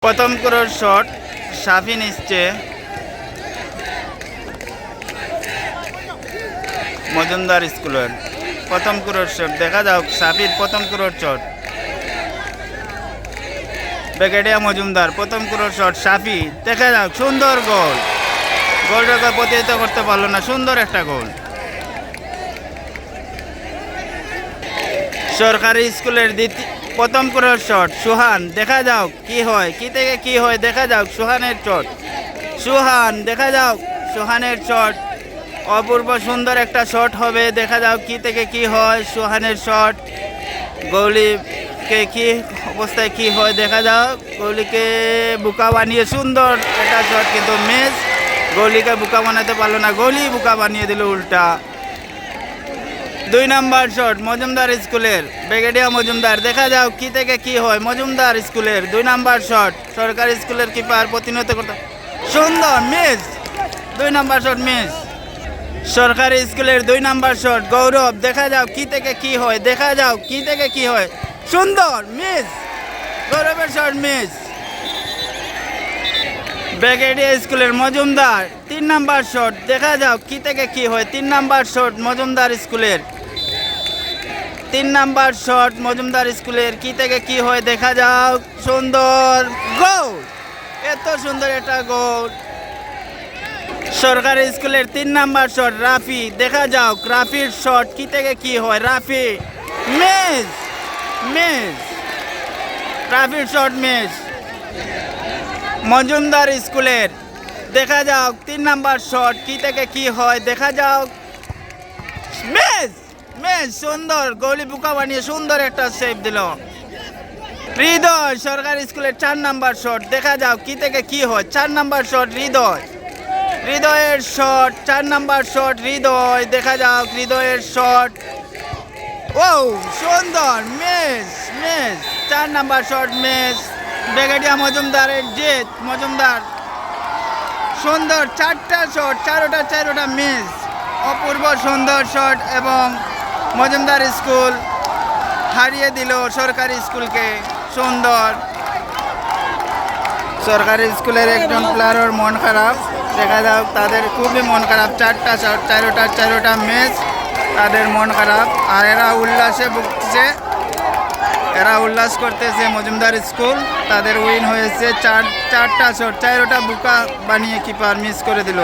প্রথম ক্রোর শট সাফি নিচ্ছে মজুমদার স্কুলের প্রথম ক্রোর শট। দেখা যাক সাফির প্রথম ক্রোর শট। ব্রিগেডিয়া মজুমদার প্রথম ক্রোর শট সাফি। দেখা যাক সুন্দর গোল। গোলটাকে প্রতিহত করতে পারলো না, সুন্দর একটা গোল। সরকারি স্কুলের প্রথম ক্রোর শট সুহান। দেখা যাক কি হয়, কি থেকে কি হয়। দেখা যাক সুহানের শট। সুহান, দেখা যাক সুহানের শট। অপূর্ব সুন্দর একটা শট হবে। দেখা যাক কি থেকে কি হয়। সুহানের শট। গৌলিকে কি অবস্থায় কি হয় দেখা যাক। গৌলিকে বুকা বানিয়ে সুন্দর একটা শট, কিন্তু মিস। গৌলিকে বুকা বানাতে পারলো না, গৌলি বুকা বানিয়ে দিল উল্টা। 2 নাম্বার শট মজুমদার স্কুলের ব্রিগেডিয়া মজুমদার। দেখা যাক কি থেকে কি হয়। মজুমদার স্কুলের 2 নাম্বার শট। সরকারি স্কুলের কিপার প্রতিনিয়ত করতে সুন্দর মিস। 2 number shot miss. সরকারি স্কুলের 2 নাম্বার শট গৌরব। দেখা যাক কি থেকে কি হয়। দেখা যাক কি থেকে কি হয়। সুন্দর মিস। গৌরবের শট মিস। ব্রিগেডিয়া স্কুলের মজুমদার 3 নাম্বার শট। দেখা যাক কি থেকে কি হয়। 3 নাম্বার শট মজুমদার স্কুলের। 3 নাম্বার শট মজুমদার স্কুলের কি থেকে কি হয়। দেখা যাক সুন্দর গোল। এত সুন্দর একটা গোল। সরকারি স্কুলের 3 নাম্বার শট রাফি। দেখা যাক রাফির শট কি থেকে কি হয়। রাফি মিস। মিস। রাফির শট মিস। মজুমদার স্কুলের দেখা যাক 3 নাম্বার শট কি থেকে কি হয়। দেখা যাক মিস। মিস। সুন্দর গোলি বুকা বানিয়ে সুন্দর একটা সেভ দিল হৃদয়। সরকারি স্কুলের 4 নাম্বার শট। দেখা যাক কি থেকে কি হয়। 4 নাম্বার শট হৃদয়। হৃদয়ের শট 4 নাম্বার শট হৃদয়। দেখা যাক হৃদয়ের শট। ও সুন্দর miss. Miss. 4 number shot miss. Brigadier মজুমদারের জিত। মজুমদার সুন্দর 4টা শট, 4টা মিস। অপূর্ব সুন্দর শট এবং মজুমদার স্কুল হারিয়ে দিল সরকারি স্কুলকে। সুন্দর। সরকারি স্কুলের একজন প্লেয়ারের মন খারাপ। দেখা যাক তাদের খুবই মন খারাপ। 4টা শট, 4টা মিস। তাদের মন খারাপ আর এরা উল্লাসে ভুগছে। এরা উল্লাস করতেছে মজুমদার স্কুল। তাদের উইন হয়েছে। 4টা শট, 4টা বুকা বানিয়ে কিপার মিস করে দিল।